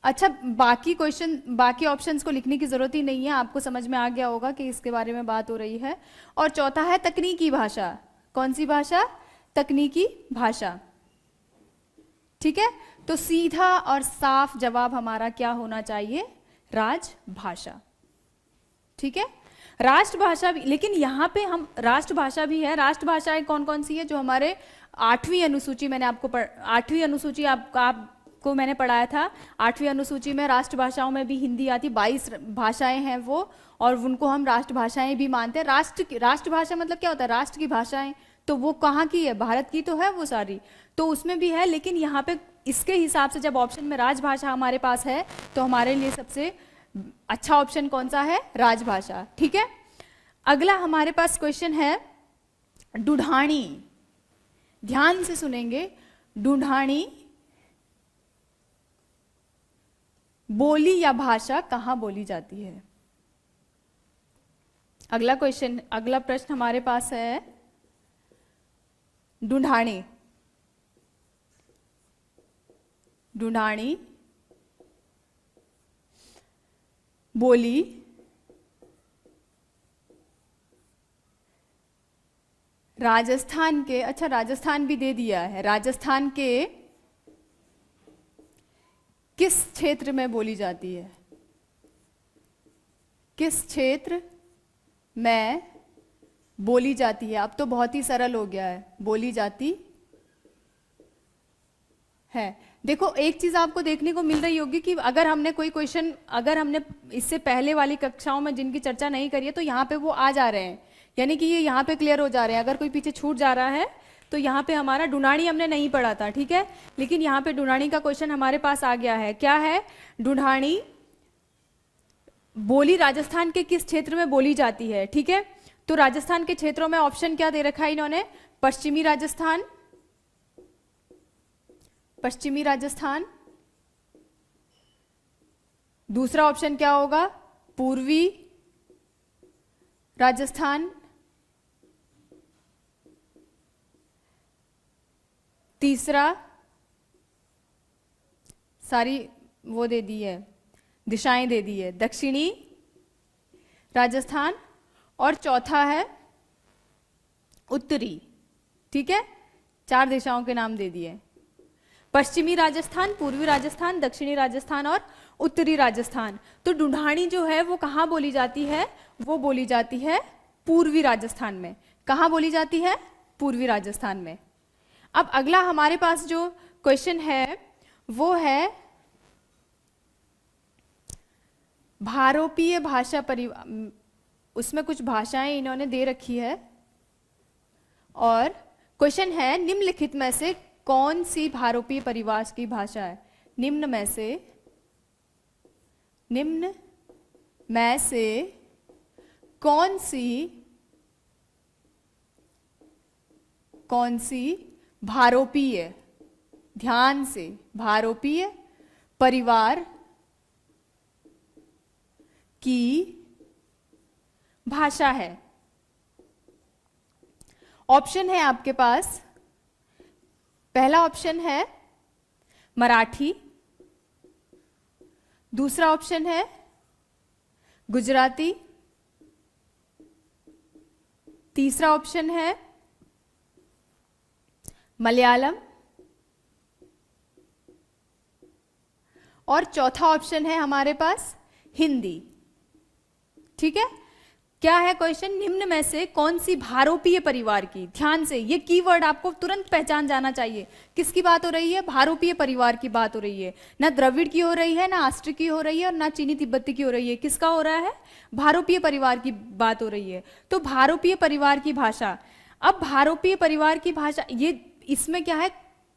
S1: अच्छा, बाकी ऑप्शंस को लिखने की जरूरत ही नहीं है, आपको समझ में आ गया होगा कि इसके बारे में बात हो रही है। और चौथा है तकनीकी भाषा। कौन सी भाषा? तकनीकी भाषा। ठीक है, तो सीधा और साफ जवाब हमारा क्या होना चाहिए? राजभाषा। ठीक है, राष्ट्रभाषा भी, लेकिन यहाँ पे हम राष्ट्रभाषा भी है। राष्ट्रभाषाएं कौन कौन सी है? जो हमारे 8वीं अनुसूची, मैंने आपको 8वीं अनुसूची आपको मैंने पढ़ाया था। 8वीं अनुसूची में राष्ट्रभाषाओं में भी हिंदी आती, 22 भाषाएं हैं वो, और उनको हम राष्ट्रभाषाएं भी मानते हैं। राष्ट्रभाषा मतलब क्या होता है? राष्ट्र की भाषाएं, तो वो कहाँ की है? भारत की तो है वो सारी, तो उसमें भी है। लेकिन यहाँ पे इसके हिसाब से जब ऑप्शन में राजभाषा हमारे पास है, तो हमारे लिए सबसे अच्छा ऑप्शन कौन सा है? राजभाषा। ठीक है, अगला हमारे पास क्वेश्चन है ढूंढानी। ध्यान से सुनेंगे। ढूंढानी बोली या भाषा कहाँ बोली जाती है? अगला क्वेश्चन, अगला प्रश्न हमारे पास है ढूंढानी। ढूंढानी बोली राजस्थान के, अच्छा राजस्थान भी दे दिया है, राजस्थान के किस क्षेत्र में बोली जाती है? किस क्षेत्र में बोली जाती है? अब तो बहुत ही सरल हो गया है, बोली जाती है। देखो एक चीज आपको देखने को मिल रही होगी कि अगर हमने कोई क्वेश्चन, अगर हमने इससे पहले वाली कक्षाओं में जिनकी चर्चा नहीं करी है, तो यहाँ पे वो आ जा रहे हैं, यानी कि ये यहाँ पे क्लियर हो जा रहे हैं। अगर कोई पीछे छूट जा रहा है तो यहाँ पे हमारा ढूंढानी हमने नहीं पढ़ा था, ठीक है, लेकिन यहाँ पे ढूंढानी का क्वेश्चन हमारे पास आ गया है। क्या है? ढूंढानी बोली राजस्थान के किस क्षेत्र में बोली जाती है? ठीक है, तो राजस्थान के क्षेत्रों में ऑप्शन क्या दे रखा है इन्होंने? पश्चिमी राजस्थान, पश्चिमी राजस्थान। दूसरा ऑप्शन क्या होगा? पूर्वी राजस्थान। तीसरा सारी वो दे दी है, दिशाएं दे दी है, दक्षिणी राजस्थान, और चौथा है उत्तरी। ठीक है, 4 दिशाओं के नाम दे दिए, पश्चिमी राजस्थान, पूर्वी राजस्थान, दक्षिणी राजस्थान और उत्तरी राजस्थान। तो ढूंढानी जो है वो कहाँ बोली जाती है? वो बोली जाती है पूर्वी राजस्थान में। कहाँ बोली जाती है? पूर्वी राजस्थान में। अब अगला हमारे पास जो क्वेश्चन है वो है भारोपीय भाषा परिवार। उसमें कुछ भाषाएं इन्होंने दे रखी है और क्वेश्चन है निम्नलिखित में से कौन सी भारोपीय परिवार की भाषा है? निम्न में से कौन सी भारोपीय, ध्यान से, भारोपीय परिवार की भाषा है? ऑप्शन है आपके पास, पहला ऑप्शन है मराठी, दूसरा ऑप्शन है गुजराती, तीसरा ऑप्शन है मलयालम और चौथा ऑप्शन है हमारे पास हिंदी। ठीक है, क्या है क्वेश्चन? निम्न में से कौन सी भारोपीय परिवार की, ध्यान से ये कीवर्ड आपको तुरंत पहचान जाना चाहिए। किसकी बात हो रही है? भारोपीय परिवार की बात हो रही है। ना द्रविड़ की हो रही है, ना आस्ट्रिक की हो रही है और ना चीनी तिब्बती की हो रही है। किसका हो रहा है? भारोपीय परिवार की बात हो रही है। तो भारोपीय परिवार की भाषा, अब भारोपीय परिवार की भाषा, ये इसमें क्या है?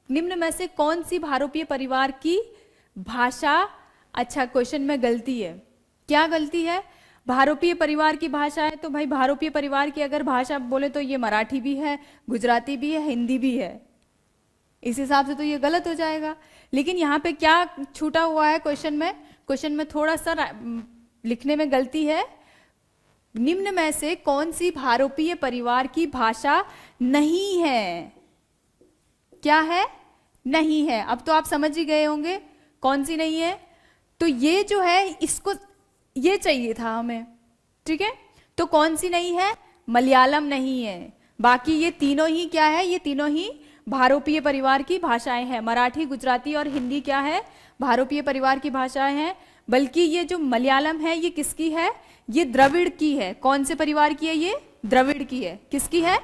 S1: निम्न में से कौन सी भारोपीय परिवार की भाषा? अच्छा, क्वेश्चन में गलती है। क्या गलती है? भारोपीय परिवार की भाषा है तो भाई भारोपीय परिवार की अगर भाषा बोले तो ये मराठी भी है, गुजराती भी है, हिंदी भी है। इस हिसाब से तो ये गलत हो जाएगा। लेकिन यहाँ पे क्या छूटा हुआ है क्वेश्चन में? क्वेश्चन में थोड़ा सा लिखने में गलती है। निम्न में से कौन सी भारोपीय परिवार की भाषा नहीं है? क्या है? नहीं है। अब तो आप समझ ही गए होंगे कौन सी नहीं है। तो ये जो है इसको ये चाहिए था हमें। ठीक है, तो कौन सी नहीं है? मलयालम नहीं है। बाकी ये तीनों ही क्या है? ये तीनों ही भारोपीय परिवार की भाषाएं हैं। मराठी, गुजराती और हिंदी क्या है? भारोपीय परिवार की भाषाएं हैं। बल्कि ये जो मलयालम है ये किसकी है? ये द्रविड़ की है। कौन से परिवार की है? ये द्रविड़ की है। किसकी है?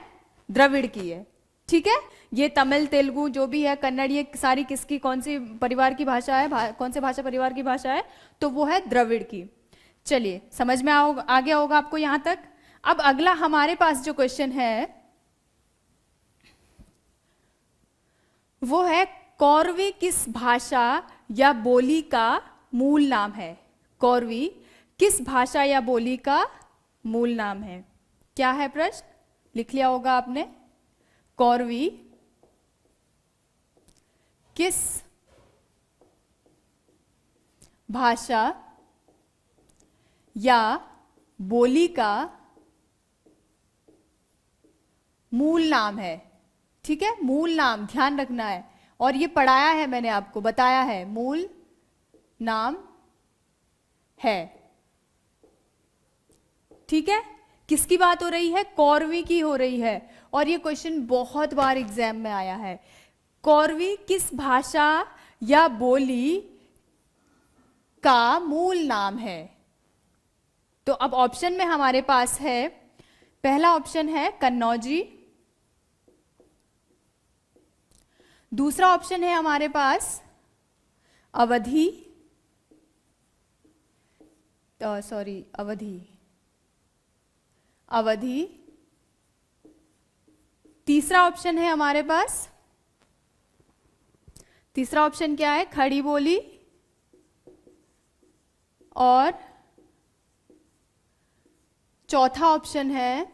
S1: द्रविड़ की है। ठीक है, ये तमिल, तेलुगु जो भी है, कन्नड़, ये सारी किसकी, कौन सी परिवार की भाषा है? कौन से भाषा परिवार की भाषा है? तो वो है द्रविड़ की। चलिए, समझ में आ गया होगा आपको यहां तक। अब अगला हमारे पास जो क्वेश्चन है वो है कौरवी किस भाषा या बोली का मूल नाम है? कौरवी किस भाषा या बोली का मूल नाम है? क्या है प्रश्न? लिख लिया होगा आपने। कौरवी किस भाषा या बोली का मूल नाम है? ठीक है, मूल नाम ध्यान रखना है। और ये पढ़ाया है मैंने आपको, बताया है मूल नाम है। ठीक है, किसकी बात हो रही है? कौरवी की हो रही है। और ये क्वेश्चन बहुत बार एग्जाम में आया है। कौरवी किस भाषा या बोली का मूल नाम है? तो अब ऑप्शन में हमारे पास है, पहला ऑप्शन है कन्नौजी, दूसरा ऑप्शन है हमारे पास अवधी, अवधी, तीसरा ऑप्शन है हमारे पास, तीसरा ऑप्शन क्या है? खड़ी बोली, और चौथा ऑप्शन है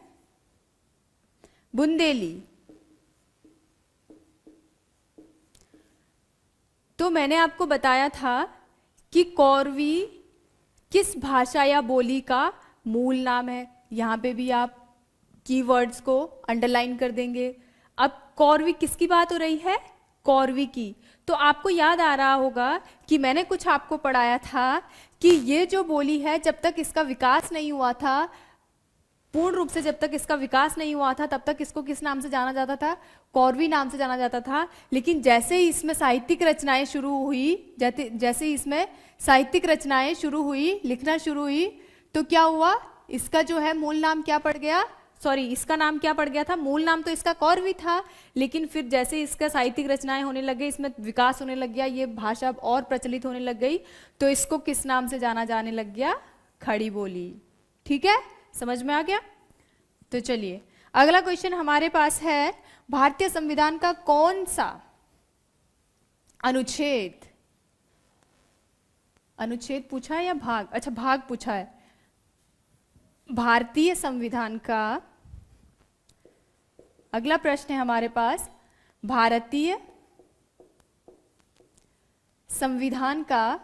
S1: बुंदेली। तो मैंने आपको बताया था कि कौरवी किस भाषा या बोली का मूल नाम है। यहां पे भी आप कीवर्ड्स को अंडरलाइन कर देंगे। अब कौरवी किसकी बात हो रही है? कौरवी की। तो आपको याद आ रहा होगा कि मैंने कुछ आपको पढ़ाया था कि ये जो बोली है जब तक इसका विकास नहीं हुआ था, पूर्ण रूप से जब तक इसका विकास नहीं हुआ था, तब तक इसको किस नाम से जाना जाता था? कौरवी नाम से जाना जाता था। लेकिन जैसे ही इसमें साहित्यिक रचनाएं शुरू हुई, जैसे ही इसमें साहित्यिक रचनाएं शुरू हुई, लिखना शुरू हुई, तो क्या हुआ? इसका जो है मूल नाम क्या पड़ गया? सॉरी, इसका नाम क्या पड़ गया था? मूल नाम तो इसका कौरवी था, लेकिन फिर जैसे इसका साहित्यिक रचनाएं होने लग गई, इसमें विकास होने लग गया, ये भाषा और प्रचलित होने लग गई, तो इसको किस नाम से जाना जाने लग गया? खड़ी बोली। ठीक है, समझ में आ गया? तो चलिए अगला क्वेश्चन हमारे पास है, भारतीय संविधान का कौन सा अनुच्छेद, अनुच्छेद पूछा है या भाग? अच्छा, भाग पूछा है। भारतीय संविधान का अगला प्रश्न है हमारे पास, भारतीय संविधान का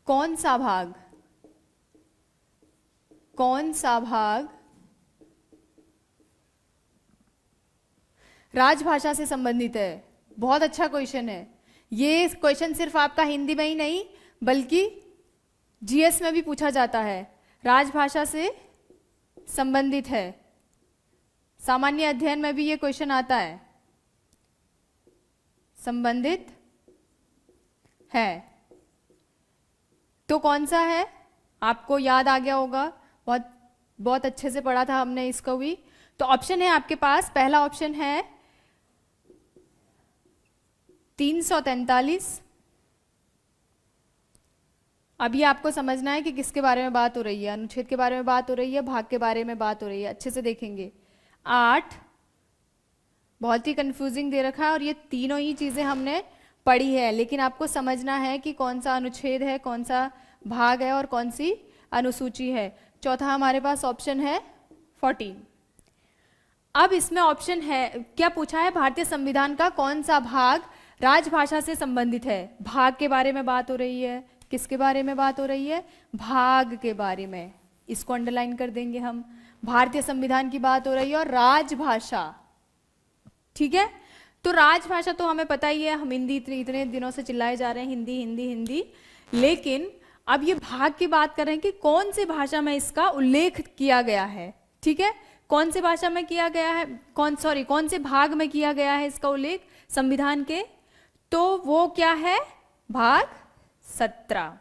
S1: कौन सा भाग, कौन सा भाग राजभाषा से संबंधित है? बहुत अच्छा क्वेश्चन है ये। क्वेश्चन सिर्फ आपका हिंदी में ही नहीं बल्कि जीएस में भी पूछा जाता है। राजभाषा से संबंधित है, सामान्य अध्ययन में भी ये क्वेश्चन आता है, संबंधित है। तो कौन सा है? आपको याद आ गया होगा, बहुत बहुत अच्छे से पढ़ा था हमने इसको भी। तो ऑप्शन है आपके पास, पहला ऑप्शन है 343। अभी आपको समझना है कि किसके बारे में बात हो रही है, अनुच्छेद के बारे में बात हो रही है, भाग के बारे में बात हो रही है, अच्छे से देखेंगे। 8 बहुत ही कंफ्यूजिंग दे रखा है और ये तीनों ही चीजें हमने पढ़ी है, लेकिन आपको समझना है कि कौन सा अनुच्छेद है, कौन सा भाग है और कौन सी अनुसूची है। चौथा हमारे पास ऑप्शन है 14। अब इसमें ऑप्शन है, क्या पूछा है? भारतीय संविधान का कौन सा भाग राजभाषा से संबंधित है? भाग के बारे में बात हो रही है। किसके बारे में बात हो रही है? भाग के बारे में। इसको अंडरलाइन कर देंगे हम। भारतीय संविधान की बात हो रही है और राजभाषा, ठीक है। तो राजभाषा तो हमें पता ही है, हम हिंदी इतने दिनों से चिल्लाए जा रहे हैं हिंदी हिंदी हिंदी, लेकिन अब ये भाग की बात कर रहे हैं कि कौन सी भाषा में इसका उल्लेख किया गया है। ठीक है, कौन सी भाषा में किया गया है, कौन से भाग में किया गया है इसका उल्लेख संविधान के? तो वो क्या है? भाग 17।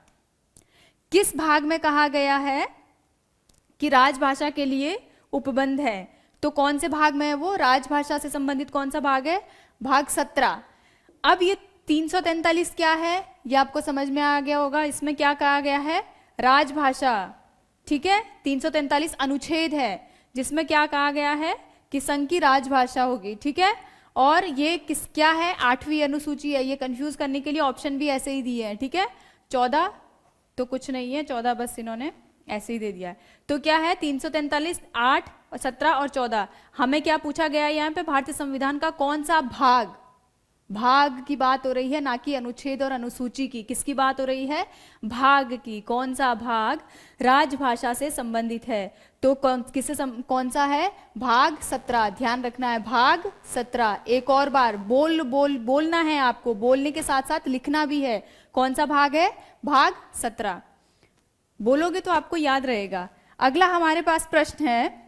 S1: किस भाग में कहा गया है कि राजभाषा के लिए उपबंध है? तो कौन से भाग में है वो? राजभाषा से संबंधित कौन सा भाग है? भाग 17। अब ये 343 क्या है, ये आपको समझ में आ गया होगा। इसमें क्या कहा गया है? राजभाषा। ठीक है, 343 अनुच्छेद है जिसमें क्या कहा गया है कि संघ की राजभाषा होगी। ठीक है, और ये क्या है? 8वीं अनुसूची है। ये कंफ्यूज करने के लिए ऑप्शन भी ऐसे ही दिए हैं। ठीक है, 14 तो कुछ नहीं है, 14 बस इन्होंने ऐसे ही दे दिया है। तो क्या है? 343, 8, 17 और 14। हमें क्या पूछा गया है यहाँ पे? भारतीय संविधान का कौन सा भाग, भाग की बात हो रही है, ना कि अनुच्छेद और अनुसूची की। किसकी बात हो रही है? भाग की। कौन सा भाग राजभाषा से संबंधित है? तो कौन सा है? भाग 17। ध्यान रखना है, भाग 17। एक और बार बोलना है आपको, बोलने के साथ साथ लिखना भी है। कौन सा भाग है? भाग 17। बोलोगे तो आपको याद रहेगा। अगला हमारे पास प्रश्न है,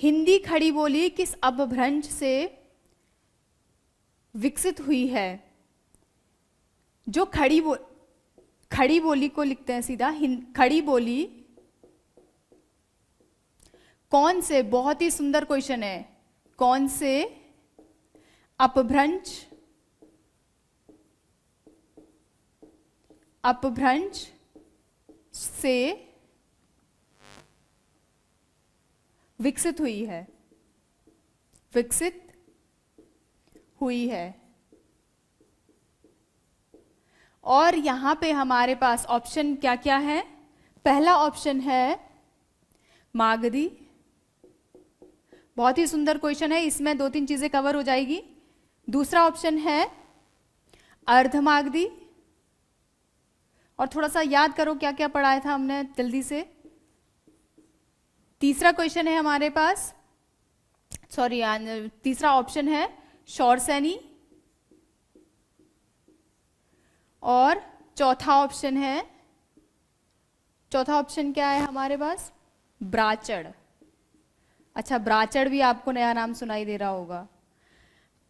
S1: हिंदी खड़ी बोली किस अपभ्रंश से विकसित हुई है? जो खड़ी बोली को लिखते हैं सीधा, खड़ी बोली कौन से, बहुत ही सुंदर क्वेश्चन है, कौन से अपभ्रंश से विकसित हुई है? विकसित हुई है। और यहां पे हमारे पास ऑप्शन क्या क्या है? पहला ऑप्शन है मागधी। बहुत ही सुंदर क्वेश्चन है, इसमें 2-3 चीजें कवर हो जाएगी। दूसरा ऑप्शन है अर्धमागधी। और थोड़ा सा याद करो क्या क्या पढ़ाया था हमने जल्दी से। तीसरा क्वेश्चन है हमारे पास, सॉरी तीसरा ऑप्शन है शौरसैनी। और चौथा ऑप्शन क्या है हमारे पास? ब्राचड़। अच्छा, ब्राचड़ भी आपको नया नाम सुनाई दे रहा होगा।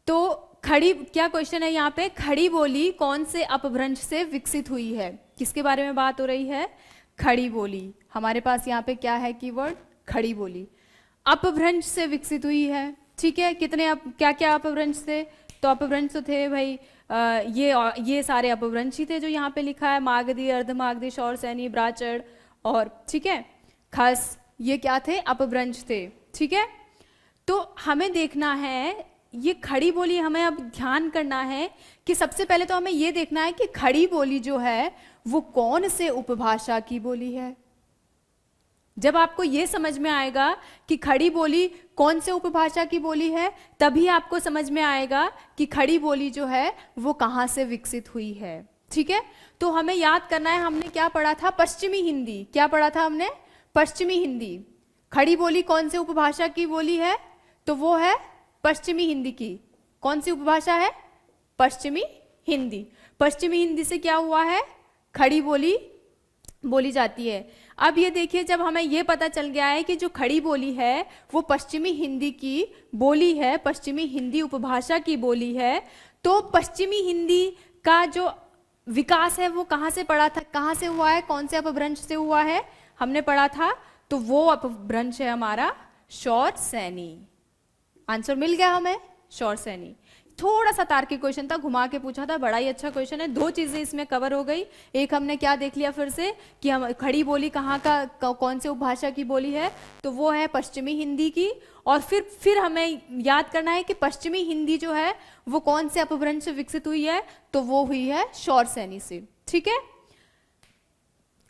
S1: तो खड़ी, क्या क्वेश्चन है यहाँ पे? खड़ी बोली कौन से अपभ्रंश से विकसित हुई है? किसके बारे में बात हो रही है? खड़ी बोली। हमारे पास यहाँ पे क्या है कीवर्ड? खड़ी बोली। अपभ्रंश से विकसित हुई है, ठीक है। कितने क्या क्या अपभ्रंश थे? तो अपभ्रंश तो थे भाई ये सारे अपभ्रंश ही थे जो यहाँ पे लिखा है, मागधी, अर्धमागधी, शौरसैनी, ब्राचड़ और ठीक है खस, ये क्या थे? अपभ्रंश थे, ठीक है। तो हमें देखना है ये खड़ी बोली, हमें अब ध्यान करना है कि सबसे पहले तो हमें ये देखना है कि खड़ी बोली जो है वो कौन से उपभाषा की बोली है। जब आपको ये समझ में आएगा कि खड़ी बोली कौन से उपभाषा की बोली है, तभी आपको समझ में आएगा कि खड़ी बोली जो है वो कहाँ से विकसित हुई है, ठीक है। तो हमें याद करना है, हमने क्या पढ़ा था? पश्चिमी हिंदी। क्या पढ़ा था हमने? पश्चिमी हिंदी। खड़ी बोली कौन से उपभाषा की बोली है? तो वो है पश्चिमी हिंदी की। कौन सी उपभाषा है? पश्चिमी हिंदी। पश्चिमी हिंदी से क्या हुआ है? खड़ी बोली बोली जाती है। अब ये देखिए, जब हमें ये पता चल गया है कि जो खड़ी बोली है वो पश्चिमी हिंदी की बोली है, पश्चिमी हिंदी उपभाषा की बोली है, तो पश्चिमी हिंदी का जो विकास है वो कहाँ से पड़ा था, कहाँ से हुआ है, कौन से अपभ्रंश से हुआ है? हमने पढ़ा था, तो वो अपभ्रंश है हमारा शौरसैनी। आंसर मिल गया हमें, शौरसैनी। थोड़ा सा तार्किक क्वेश्चन था, घुमा के पूछा था, बड़ा ही अच्छा क्वेश्चन है। दो चीजें इसमें कवर हो गई। एक हमने क्या देख लिया फिर से कि हम खड़ी बोली कहाँ का कौन से उपभाषा की बोली है, तो वो है पश्चिमी हिंदी की। और फिर हमें याद करना है कि पश्चिमी हिंदी जो है वो कौन से अपभ्रंश से विकसित हुई है, तो वो हुई है शौरसैनी से, ठीक है।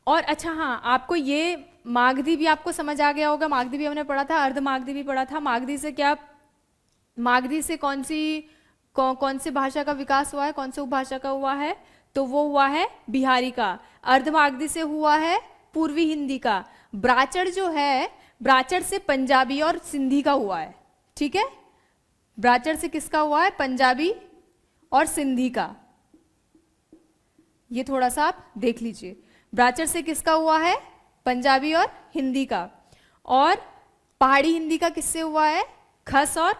S1: और अच्छा हाँ, आपको ये मागधी भी आपको समझ आ गया होगा, मागधी भी हमने पढ़ा था, अर्धमागधी भी पढ़ा था। मागधी से क्या, मागधी से कौन सी भाषा का विकास हुआ है, कौन से उपभाषा का हुआ है? तो वो हुआ है बिहारी का। अर्धमागधी से हुआ है पूर्वी हिंदी का। ब्राचड़ जो है, ब्राचड़ से पंजाबी और सिंधी का हुआ है, ठीक है। ब्राचड़ से किसका हुआ है? पंजाबी और सिंधी का। ये थोड़ा सा आप देख लीजिए, ब्राचड़ से किसका हुआ है? पंजाबी और हिंदी का। और पहाड़ी हिंदी का किससे हुआ है? खस और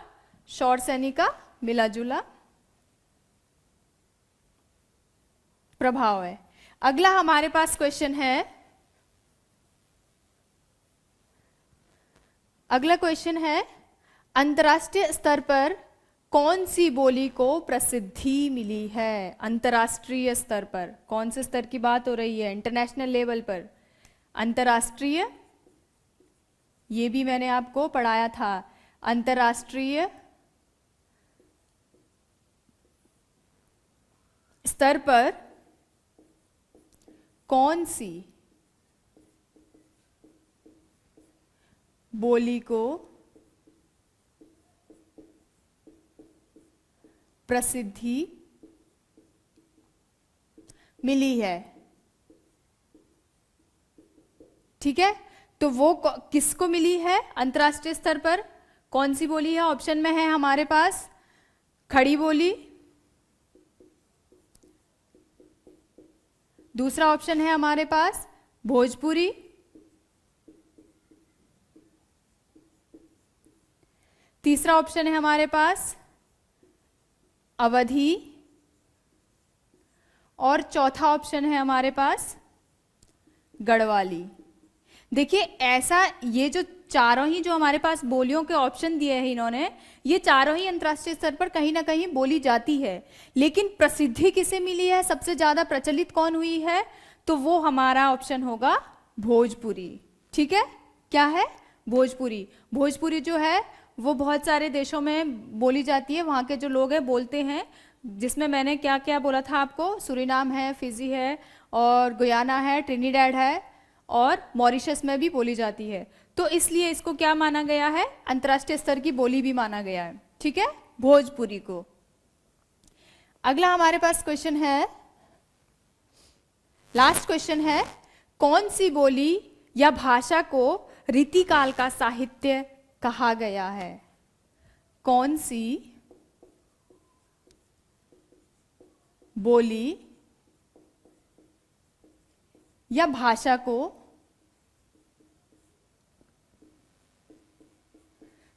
S1: शौरसैनी का मिला जुला प्रभाव है। अगला हमारे पास क्वेश्चन है, अगला क्वेश्चन है, अंतर्राष्ट्रीय स्तर पर कौन सी बोली को प्रसिद्धि मिली है? अंतर्राष्ट्रीय स्तर पर कौन से स्तर की बात हो रही है? इंटरनेशनल लेवल पर। अंतर्राष्ट्रीय, ये भी मैंने आपको पढ़ाया था। अंतर्राष्ट्रीय स्तर पर कौन सी बोली को प्रसिद्धि मिली है, ठीक है। तो वो किसको मिली है अंतर्राष्ट्रीय स्तर पर? कौन सी बोली है? ऑप्शन में है हमारे पास खड़ी बोली, दूसरा ऑप्शन है हमारे पास भोजपुरी, तीसरा ऑप्शन है हमारे पास अवधी, और चौथा ऑप्शन है हमारे पास गढ़वाली। देखिए ऐसा, ये जो चारों ही जो हमारे पास बोलियों के ऑप्शन दिए हैं इन्होंने, ये चारों ही अंतर्राष्ट्रीय स्तर पर कहीं ना कहीं बोली जाती है, लेकिन प्रसिद्धि किसे मिली है, सबसे ज्यादा प्रचलित कौन हुई है? तो वो हमारा ऑप्शन होगा भोजपुरी, ठीक है। क्या है? भोजपुरी। भोजपुरी जो है वो बहुत सारे देशों में बोली जाती है, वहाँ के जो लोग हैं बोलते हैं, जिसमें मैंने क्या क्या बोला था आपको, सूरीनाम है, फिजी है, और गुयाना है, ट्रिनिडैड है, और मॉरिशस में भी बोली जाती है। तो इसलिए इसको क्या माना गया है? अंतर्राष्ट्रीय स्तर की बोली भी माना गया है, ठीक है, भोजपुरी को। अगला हमारे पास क्वेश्चन है, लास्ट क्वेश्चन है, कौन सी बोली या भाषा को रीतिकाल का साहित्य कहा गया है? कौन सी बोली या भाषा को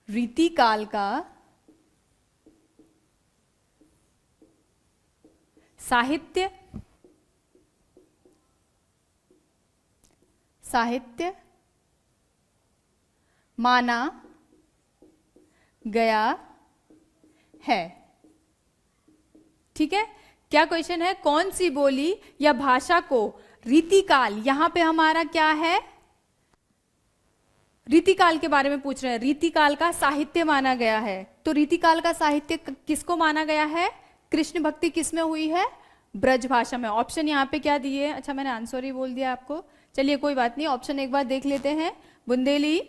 S1: रीतिकाल का साहित्य माना गया है? ठीक है, क्या क्वेश्चन है? कौन सी बोली या भाषा को रीतिकाल, यहां पे हमारा क्या है, रीतिकाल के बारे में पूछ रहे हैं, रीतिकाल का साहित्य माना गया है। तो रीतिकाल का साहित्य किसको माना गया है? कृष्ण भक्ति किस में हुई है? ब्रज भाषा में। ऑप्शन यहाँ पे क्या दिए? अच्छा, मैंने आंसर ही बोल दिया आपको, चलिए कोई बात नहीं, ऑप्शन एक बार देख लेते हैं। बुंदेली,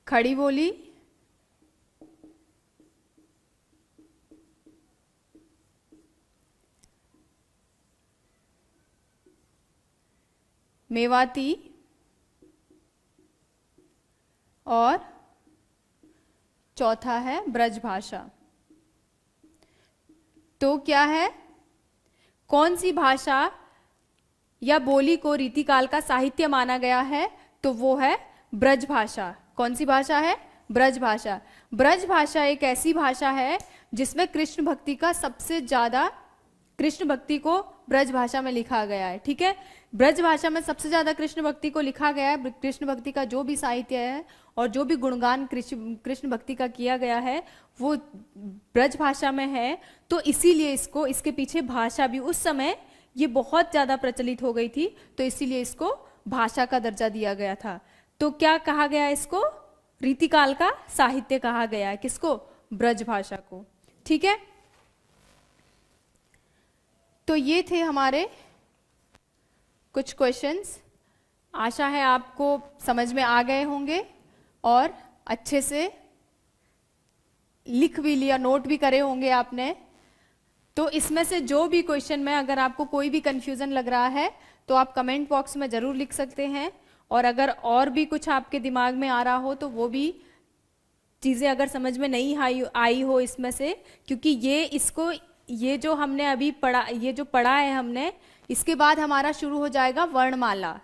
S1: खड़ी बोली, मेवाती और चौथा है ब्रज भाषा। तो क्या है, कौन सी भाषा या बोली को रीतिकाल का साहित्य माना गया है? तो वो है ब्रज भाषा। कौन सी भाषा है? ब्रज भाषा। ब्रज भाषा एक ऐसी भाषा है जिसमें कृष्ण भक्ति का सबसे ज्यादा, कृष्ण भक्ति को ब्रज भाषा में लिखा गया है। ठीक है, ब्रज भाषा में सबसे ज्यादा कृष्ण भक्ति को लिखा गया है। कृष्ण भक्ति का जो भी साहित्य है और जो भी गुणगान कृष्ण भक्ति का किया गया है वो ब्रज भाषा में है। तो इसीलिए इसको, इसके पीछे भाषा भी उस समय ये बहुत ज्यादा प्रचलित हो गई थी, तो इसीलिए इसको भाषा का दर्जा दिया गया था। तो क्या कहा गया इसको? रीतिकाल का साहित्य कहा गया है। किसको? ब्रज भाषा को। ठीक है, तो ये थे हमारे कुछ क्वेश्चंस। आशा है आपको समझ में आ गए होंगे और अच्छे से लिख भी लिया, नोट भी करे होंगे आपने। तो इसमें से जो भी क्वेश्चन में अगर आपको कोई भी कंफ्यूजन लग रहा है तो आप कमेंट बॉक्स में जरूर लिख सकते हैं, और अगर और भी कुछ आपके दिमाग में आ रहा हो तो वो भी चीज़ें अगर समझ में नहीं आई हो इसमें से, क्योंकि ये जो हमने अभी पढ़ा, ये जो पढ़ा है हमने, इसके बाद हमारा शुरू हो जाएगा वर्णमाला।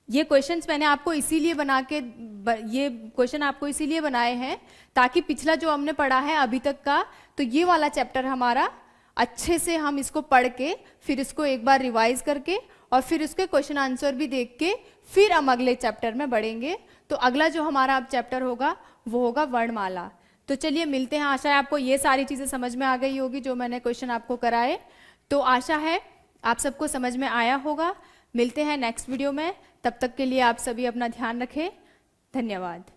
S1: ये क्वेश्चंस मैंने आपको इसीलिए ये क्वेश्चन आपको इसीलिए बनाए हैं ताकि पिछला जो हमने पढ़ा है अभी तक का, तो ये वाला चैप्टर हमारा अच्छे से हम इसको पढ़ के फिर इसको एक बार रिवाइज करके और फिर उसके क्वेश्चन आंसर भी देख के फिर हम अगले चैप्टर में बढ़ेंगे। तो अगला जो हमारा अब चैप्टर होगा वो होगा वर्णमाला। तो चलिए मिलते हैं। आशा है आपको ये सारी चीज़ें समझ में आ गई होगी जो मैंने क्वेश्चन आपको कराए। तो आशा है आप सबको समझ में आया होगा। मिलते हैं नेक्स्ट वीडियो में, तब तक के लिए आप सभी अपना ध्यान रखें। धन्यवाद।